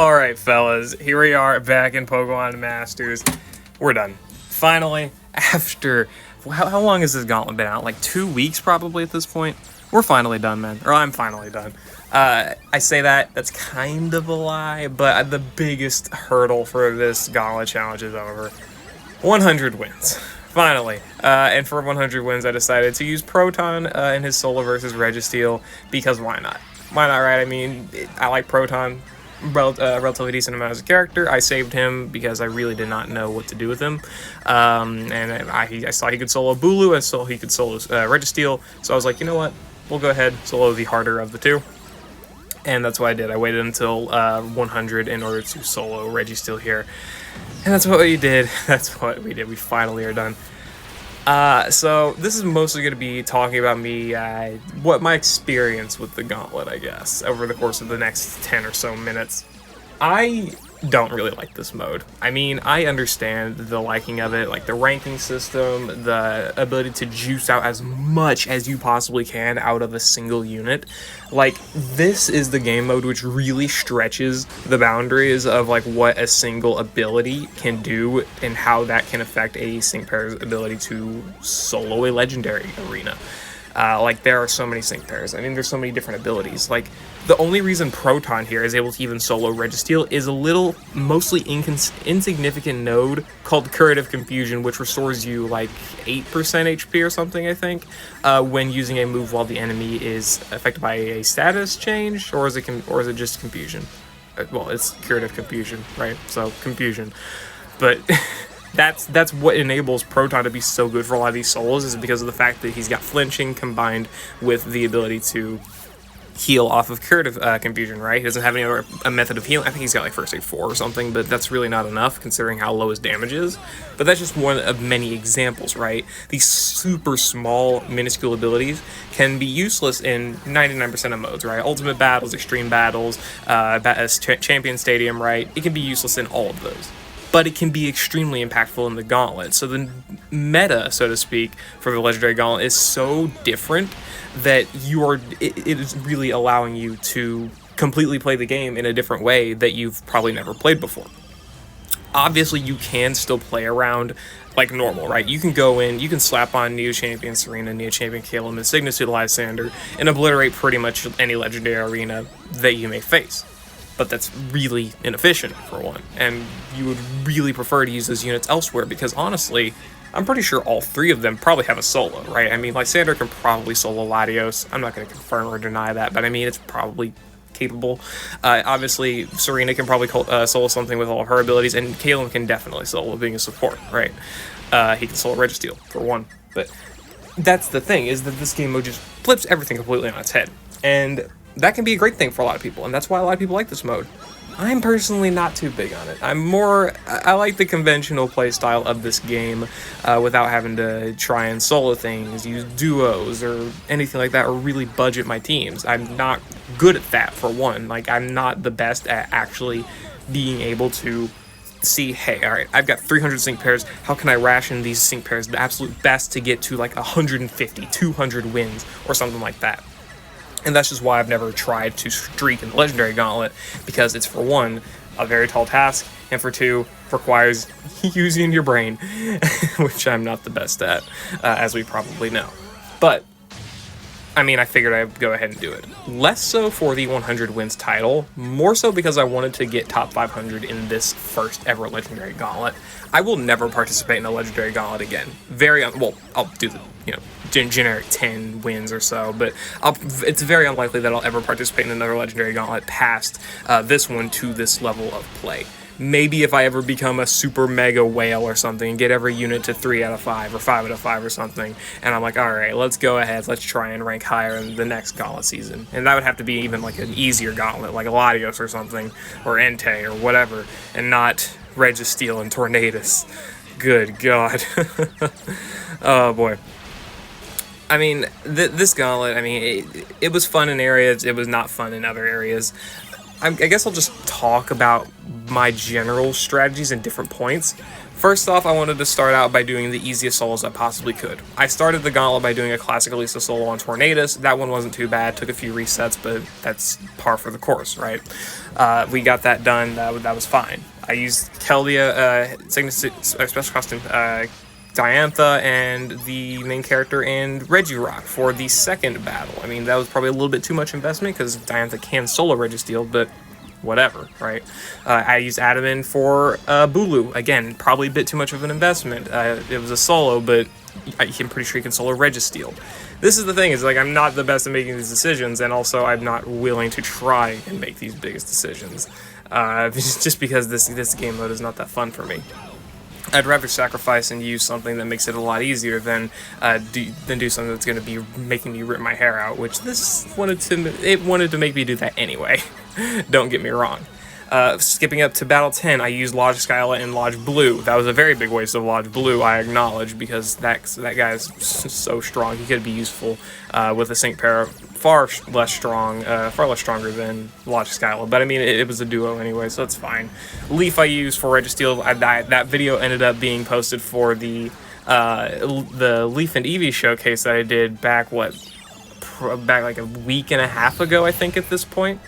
Alright, fellas, here we are back in Pokemon Masters. We're done. Finally, after... How long has this gauntlet been out? Like 2 weeks probably at this point? We're finally done, man. Or I'm finally done. I say that's kind of a lie, but the biggest hurdle for this gauntlet challenge is over. 100 wins. Finally. And for 100 wins, I decided to use Proton in his solo versus Registeel, because why not? Why not, right? I mean, I like Proton relatively decent amount as a character. I saved him because I really did not know what to do with him. And I saw he could solo Bulu, I saw he could solo Registeel, so I was like, you know what? We'll go ahead, solo the harder of the two. And that's what I did. I waited until 100 in order to solo Registeel here. And that's what we did. That's what we did. We finally are done. So this is mostly going to be talking about me, what my experience with the Gauntlet, I guess, over the course of the next 10 or so minutes. I don't really like this mode. I mean, I understand the liking of it, like the ranking system, the ability to juice out as much as you possibly can out of a single unit. Like, this is the game mode which really stretches the boundaries of like what a single ability can do and how that can affect a sync pair's ability to solo a legendary arena. Like, there are so many sync pairs. I mean, there's so many different abilities. Like, the only reason Proton here is able to even solo Registeel is a little, mostly insignificant node called Curative Confusion, which restores you, like, 8% HP or something, I think, when using a move while the enemy is affected by a status change, or is it just Confusion? Well, it's Curative Confusion, right? So, Confusion. But... That's what enables Proton to be so good for a lot of these solos, is because of the fact that he's got flinching combined with the ability to heal off of Curative Confusion, right? He doesn't have any other method of healing. I think he's got like First Aid 4 or something, but that's really not enough considering how low his damage is. But that's just one of many examples, right? These super small, minuscule abilities can be useless in 99% of modes, right? Ultimate Battles, Extreme Battles, Champion Stadium, right? It can be useless in all of those. But it can be extremely impactful in the Gauntlet. So the meta, so to speak, for the Legendary Gauntlet is so different that it is really allowing you to completely play the game in a different way that you've probably never played before. Obviously, you can still play around like normal, right? You can go in, you can slap on Neo Champion Serena, Neo Champion Caleb, and Cygnus to Lysander, and obliterate pretty much any Legendary arena that you may face. But that's really inefficient, for one, and you would really prefer to use those units elsewhere, because honestly, I'm pretty sure all three of them probably have a solo, right? I mean, Lysander can probably solo Latios. I'm not going to confirm or deny that, but I mean, it's probably capable. Obviously, Serena can probably solo something with all of her abilities, and Kalen can definitely solo being a support, right? He can solo Registeel, for one. But that's the thing, is that this game mode just flips everything completely on its head, and that can be a great thing for a lot of people, and that's why a lot of people like this mode. I'm personally not too big on it. I like the conventional playstyle of this game without having to try and solo things, use duos, or anything like that, or really budget my teams. I'm not good at that, for one. Like, I'm not the best at actually being able to see, hey, alright, I've got 300 sync pairs, how can I ration these sync pairs the absolute best to get to like 150, 200 wins, or something like that. And that's just why I've never tried to streak in the Legendary Gauntlet, because it's, for one, a very tall task, and for two, requires using your brain, which I'm not the best at, as we probably know. But, I mean, I figured I'd go ahead and do it. Less so for the 100 wins title, more so because I wanted to get top 500 in this first ever Legendary Gauntlet. I will never participate in a Legendary Gauntlet again. Well, I'll do the, generic 10 wins or so, but it's very unlikely that I'll ever participate in another Legendary Gauntlet past this one to this level of play. Maybe if I ever become a super mega whale or something and get every unit to 3 out of 5 or 5 out of 5 or something, and I'm like, alright, let's go ahead, let's try and rank higher in the next Gauntlet season. And that would have to be even like an easier Gauntlet, like a Latios or something, or Entei or whatever, and not Registeel and Tornadus. Good God. Oh boy. I mean, this Gauntlet, I mean, it was fun in areas, it was not fun in other areas. I guess I'll just talk about my general strategies and different points. First off, I wanted to start out by doing the easiest solos I possibly could. I started the Gauntlet by doing a classic Elisa solo on Tornadus. That one wasn't too bad, took a few resets, but that's par for the course, right? We got that done, that was fine. I used Keldea, Special Costume, Diantha, and the main character and Regirock for the second battle. I mean, that was probably a little bit too much investment because Diantha can solo Registeel, but whatever, right? I used Adaman for Bulu. Again, probably a bit too much of an investment. It was a solo, but I'm pretty sure you can solo Registeel. This is the thing, is like I'm not the best at making these decisions, and also I'm not willing to try and make these biggest decisions. Just because this game mode is not that fun for me. I'd rather sacrifice and use something that makes it a lot easier than do something that's going to be making me rip my hair out, which this wanted to make me do that anyway. Don't get me wrong. Skipping up to Battle 10, I used Lodge Skyla and Lodge Blue. That was a very big waste of Lodge Blue, I acknowledge, because that guy is so strong. He could be useful with a sync pair, far less stronger than Lodge Skyla. But I mean, it was a duo anyway, so it's fine. Leaf I used for Registeel. That video ended up being posted for the Leaf and Eevee showcase that I did back like a week and a half ago, I think, at this point.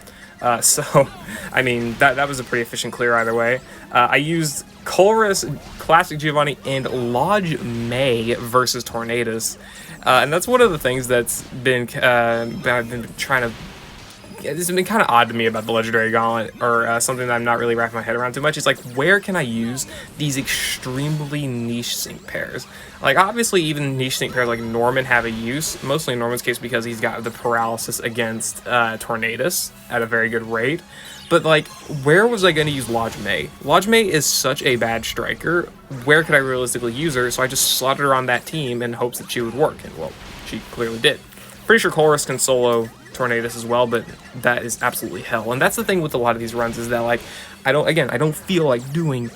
So, I mean, that was a pretty efficient clear either way. I used Colress, Classic Giovanni, and Lodge May versus Tornadus. And that's one of the things that's been, I've been trying to, it's been kind of odd to me about the Legendary Gauntlet, or something that I'm not really wrapping my head around too much. It's like, where can I use these extremely niche sync pairs? Like, obviously, even niche sync pairs like Norman have a use, mostly in Norman's case because he's got the paralysis against Tornadus at a very good rate. But, like, where was I going to use Lodge May? Lodge May is such a bad striker. Where could I realistically use her? So I just slotted her on that team in hopes that she would work. And, well, she clearly did. Pretty sure Colress can solo Tornadus as well, but that is absolutely hell. And that's the thing with a lot of these runs, is that, like, I don't feel like doing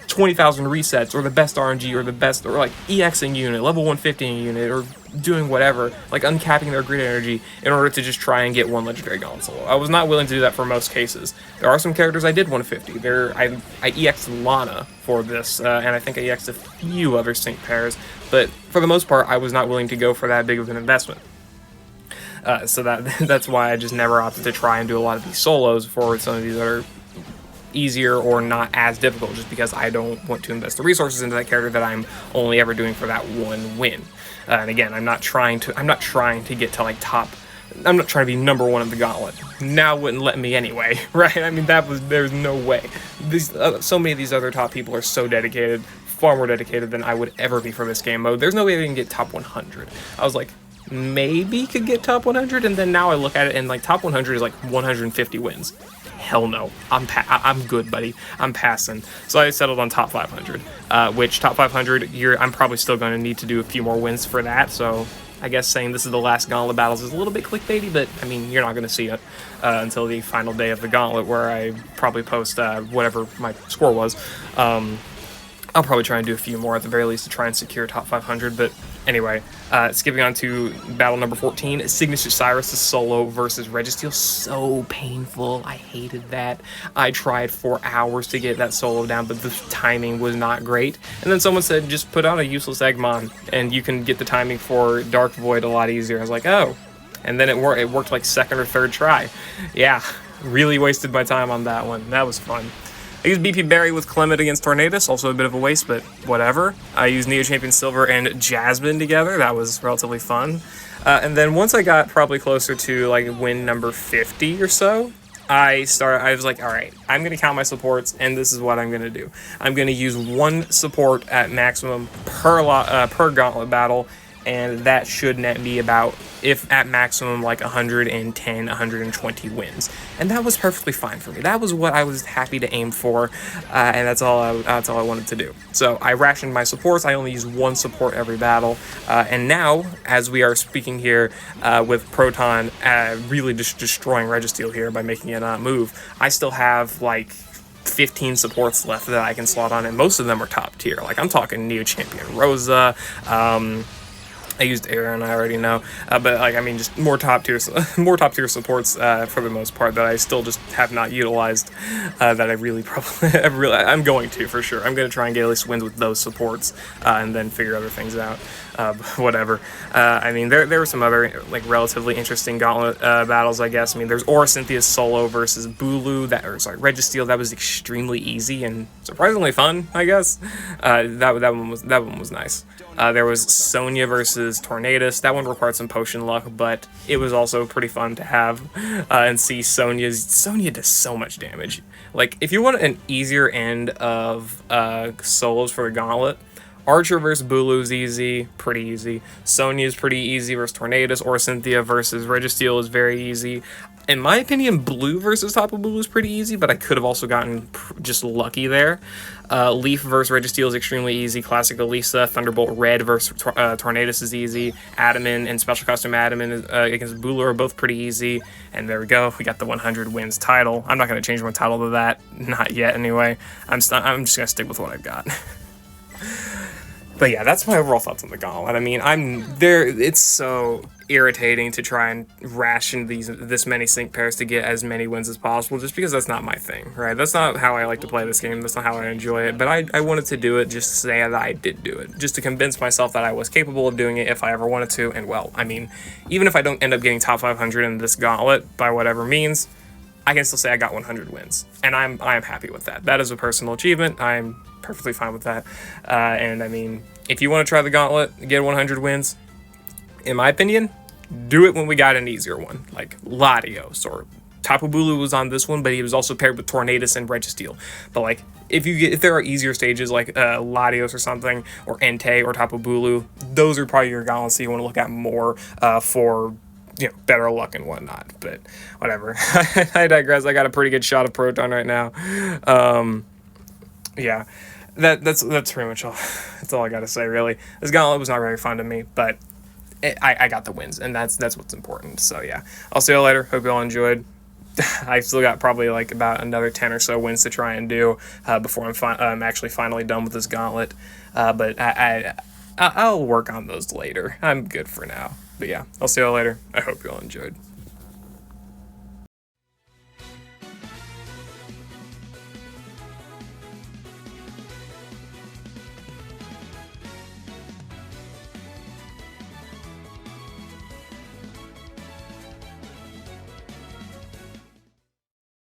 20,000 resets or the best RNG or the best, or like EXing unit, level 150 unit, or doing whatever, like uncapping their grid energy in order to just try and get one Legendary Gauntlet solo. I was not willing to do that for most cases. There are some characters I did 150. I EX'd Lana for this, and I think I EX'd a few other sync pairs, but for the most part, I was not willing to go for that big of an investment. So that's why I just never opted to try and do a lot of these solos for some of these other easier or not as difficult, just because I don't want to invest the resources into that character that I'm only ever doing for that one win. And again, I'm not trying to get to like top. I'm not trying to be #1 in the Gauntlet. Now wouldn't let me anyway, right? I mean, there's no way. So many of these other top people are so dedicated, far more dedicated than I would ever be for this game mode. There's no way I can get top 100. I was like, maybe could get top 100, and then now I look at it and like top 100 is like 150 wins. Hell no, I'm good, buddy. I'm passing. So I settled on top 500, which top 500, I'm probably still going to need to do a few more wins for that. So I guess saying this is the last Gauntlet battles is a little bit clickbaity, but I mean, you're not going to see it until the final day of the Gauntlet, where I probably post whatever my score was. I'll probably try and do a few more at the very least to try and secure top 500, but anyway, skipping on to battle number 14, Signature Cyrus solo versus Registeel. So painful. I hated that. I tried for hours to get that solo down, but the timing was not great. And then someone said, just put on a useless Eggmon, and you can get the timing for Dark Void a lot easier. I was like, oh. And then it worked like second or third try. Yeah, really wasted my time on that one. That was fun. I used BP Berry with Clement against Tornadus, also a bit of a waste, but whatever. I used Neo Champion Silver and Jasmine together. That was relatively fun. And then once I got probably closer to like win number 50 or so, I was like, all right, I'm going to count my supports, and this is what I'm going to do. I'm going to use one support at maximum per Gauntlet battle, and that should net me about, if at maximum, like 110, 120 wins. And that was perfectly fine for me. That was what I was happy to aim for, and that's all I wanted to do. So I rationed my supports. I only use one support every battle, and now, as we are speaking here, with Proton really just destroying Registeel here by making it not move, I still have like 15 supports left that I can slot on, and most of them are top tier. Like, I'm talking Neo Champion Rosa, I used Eriott, I already know, but like I mean, just more top tier supports for the most part that I still just have not utilized. That I really probably, I'm going to for sure. I'm going to try and get at least wins with those supports, and then figure other things out. Whatever. I mean, there were some other like relatively interesting Gauntlet battles, I guess. I mean, there's Aura Cynthia's solo versus Bulu, Registeel. That was extremely easy and surprisingly fun, I guess. That one was nice. There was Sonya versus Tornadus. That one required some potion luck, but it was also pretty fun to have and see Sonya does so much damage. Like, if you want an easier end of solos for the Gauntlet, Archer versus Bulu is easy, pretty easy. Sonya is pretty easy versus Tornadus, or Cynthia versus Registeel is very easy. In my opinion, Blue versus Tapu Bulu is pretty easy, but I could have also gotten just lucky there. Leaf versus Registeel is extremely easy. Classic Elisa. Thunderbolt Red versus Tornadus is easy. Adamant and Special Custom Adamant against Bulu are both pretty easy. And there we go. We got the 100 wins title. I'm not going to change my title to that. Not yet, anyway. I'm just going to stick with what I've got. But yeah, that's my overall thoughts on the Gauntlet. I mean, it's so irritating to try and ration this many sync pairs to get as many wins as possible, just because that's not my thing, right? That's not how I like to play this game. That's not how I enjoy it. But I wanted to do it just to say that I did do it, just to convince myself that I was capable of doing it if I ever wanted to. And well, I mean, even if I don't end up getting top 500 in this Gauntlet by whatever means, I can still say I got 100 wins, and I'm happy with that. That is a personal achievement. I'm perfectly fine with that. And I mean, if you want to try the Gauntlet, get 100 wins, in my opinion, do it when we got an easier one, like Latios, or Tapu Bulu was on this one, but he was also paired with Tornadus and Registeel. But like, if there are easier stages like Latios or something, or Entei or Tapu Bulu, those are probably your Gauntlets you want to look at more for, you know, better luck and whatnot. But whatever. I digress. I got a pretty good shot of Proton right now. Yeah, that's pretty much all. That's all I gotta say, really. This Gauntlet was not very fun to me, but I got the wins, and that's what's important. So yeah, I'll see you all later. Hope you all enjoyed. I've still got probably like about another 10 or so wins to try and do before I'm actually finally done with this Gauntlet. But I'll work on those later. I'm good for now. But yeah, I'll see you all later. I hope you all enjoyed.